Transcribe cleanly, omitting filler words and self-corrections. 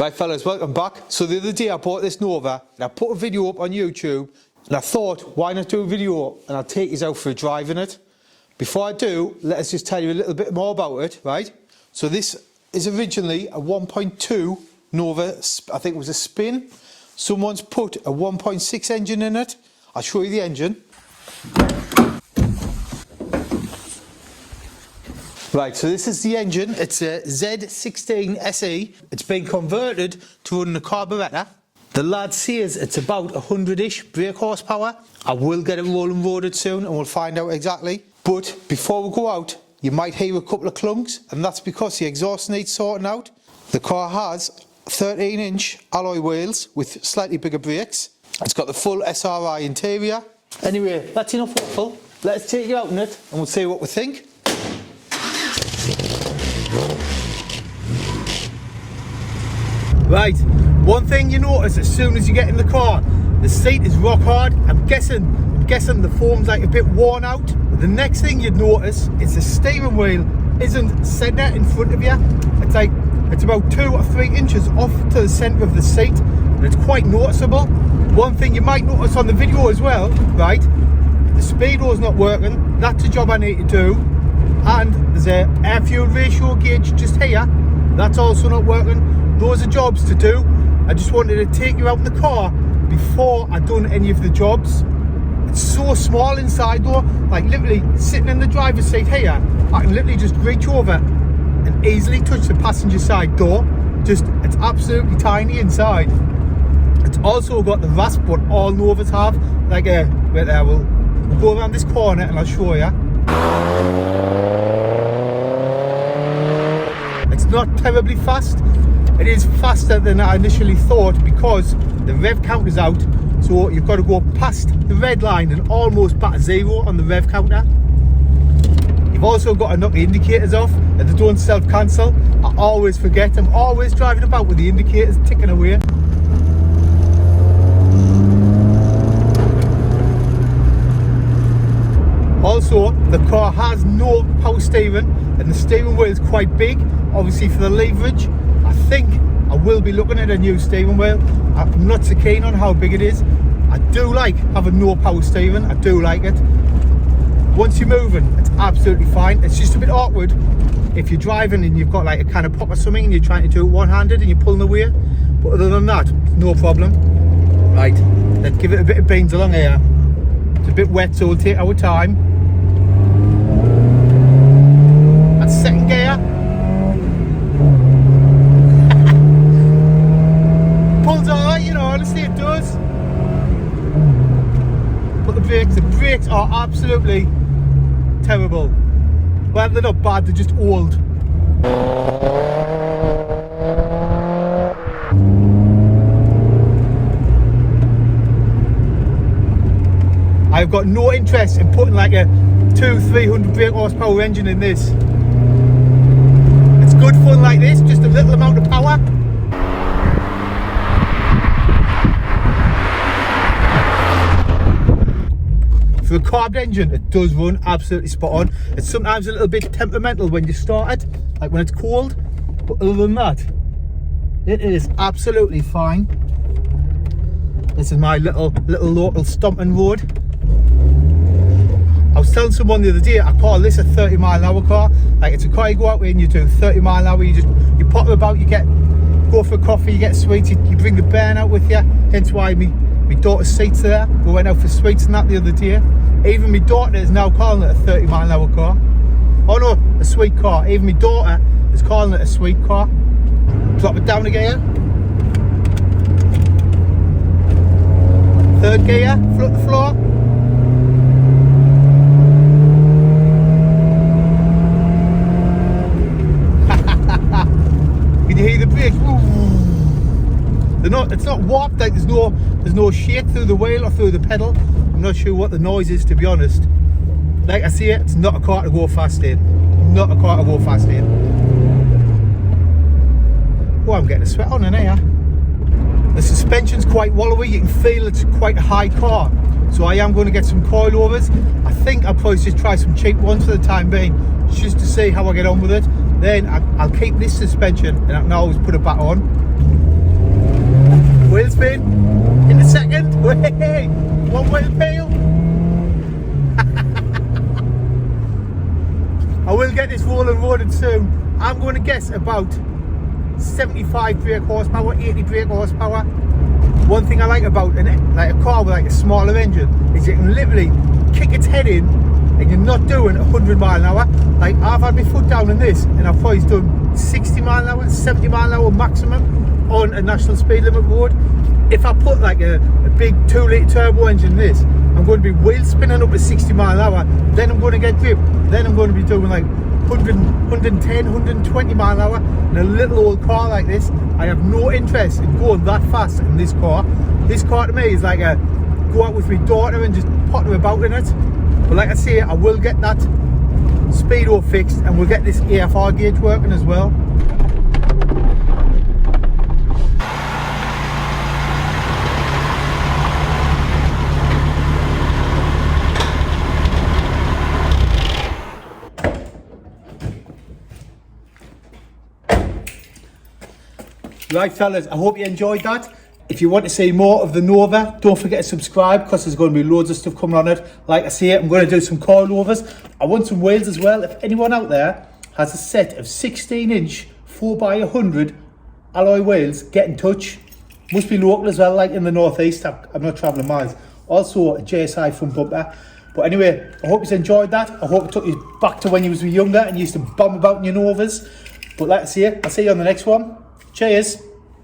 Right fellas, welcome back. So the other day I bought this Nova and I put a video up on YouTube and I thought, why not do a video and I'll take you out for a drive in it. Before I do, let us just tell you a little bit more about it, right? So this is originally a 1.2 Nova, I think it was a spin. Someone's put a 1.6 engine in it. I'll show you the engine. Right, so this is the engine. It's a Z16 SE. It's been converted to run a carburettor. The lad says it's about 100-ish brake horsepower. I will get it rolling roaded soon and we'll find out exactly. But before we go out, you might hear a couple of clunks, and that's because the exhaust needs sorting out. The car has 13-inch alloy wheels with slightly bigger brakes. It's got the full SRI interior. Anyway, that's enough waffle. Let's take you out in it and we'll see what we think. Right, one thing you notice as soon as you get in the car, the seat is rock hard. I'm guessing the foam's like a bit worn out. The next thing you'd notice is the steering wheel isn't centre in front of you. It's about 2 or 3 inches off to the centre of the seat, and it's quite noticeable. One thing you might notice on the video as well, right, the speedo's not working. That's a job I need to do. And there's an air fuel ratio gauge just here, that's also not working. Those are jobs to do. I just wanted to take you out in the car before I'd done any of the jobs. It's so small inside though, like literally sitting in the driver's seat here, I can literally just reach over and easily touch the passenger side door. It's absolutely tiny inside. It's also got the rasp what all Novas have, like wait there, we'll go around this corner and I'll show you. It's not terribly fast. It is faster than I initially thought because the rev counter's out, so you've got to go past the red line and almost back to zero on the rev counter. You've also got to knock the indicators off and they don't self-cancel. I always forget. I'm always driving about with the indicators ticking away. Also, the car has no power steering and the steering wheel is quite big, obviously for the leverage. I think I will be looking at a new steering wheel. I'm not so keen on how big it is. I do like having no power steering, I do like it. Once you're moving, it's absolutely fine. It's just a bit awkward if you're driving and you've got like a can of pop or something and you're trying to do it one-handed and you're pulling away. But other than that, no problem. Right, let's give it a bit of beans along here. It's a bit wet, so we'll take our time. That's second gear. Pulls alright, you know, honestly it does. But the brakes are absolutely terrible. Well, they're not bad, they're just old. I've got no interest in putting like a 200-300 brake horsepower engine in this. It's good fun like this, just a little amount of power. For a carb engine, it does run absolutely spot on. It's sometimes a little bit temperamental when you start it, like when it's cold, but other than that, it is absolutely fine. This is my little local stomping road. I was telling someone the other day, I call this a 30-mile-an-hour car. Like, it's a car you go out with and you do 30 mile an hour, you pop about, go for a coffee, you get sweets, you bring the bairn out with you. Hence why my daughter's seat's there. We went out for sweets and that the other day. Even my daughter is now calling it a 30-mile-an-hour car. Oh no, a sweet car. Even my daughter is calling it a sweet car. Drop it down again. Third gear, float the floor. Can you hear the brakes? It's not warped, like there's no shake through the wheel or through the pedal. I'm not sure what the noise is, to be honest. Like I say, it's not a car to go fast in. Not a car to go fast in. Oh, I'm getting a sweat on in here. The suspension's quite wallowy, you can feel it's quite a high car. So I am going to get some coilovers. I think I'll probably just try some cheap ones for the time being, just to see how I get on with it. Then I'll keep this suspension and I can always put it back on. spin. In the second. Hey, one wheel peel. I will get this rolling roaded soon. I'm going to guess about 75 brake horsepower, 80 brake horsepower. One thing I like about like a car with like a smaller engine is you can literally kick its head in and you're not doing 100 mile an hour. Like I've had my foot down in this and I've probably done 60 mile an hour, 70 mile an hour maximum on a national speed limit road. If I put like a big 2 litre turbo engine in this, I'm going to be wheel spinning up to 60 mile an hour, then I'm going to get grip, then I'm going to be doing like 100, 110, 120 mile an hour in a little old car like this. I have no interest in going that fast in this car. This car to me is like a go out with my daughter and just potter about in it. But like I say, I will get that speedo fixed and we'll get this AFR gauge working as well. Right fellas, I hope you enjoyed that. If you want to see more of the Nova, don't forget to subscribe because there's going to be loads of stuff coming on it. Like I say, I'm going to do some coilovers. I want some wheels as well. If anyone out there has a set of 16-inch 4x100 alloy wheels, get in touch. Must be local as well, like in the northeast. I'm not travelling miles. Also a JSI front bumper. But anyway, I hope you enjoyed that. I hope it took you back to when you was younger and you used to bomb about in your Novas. But like I say, I'll see you on the next one. Cheers.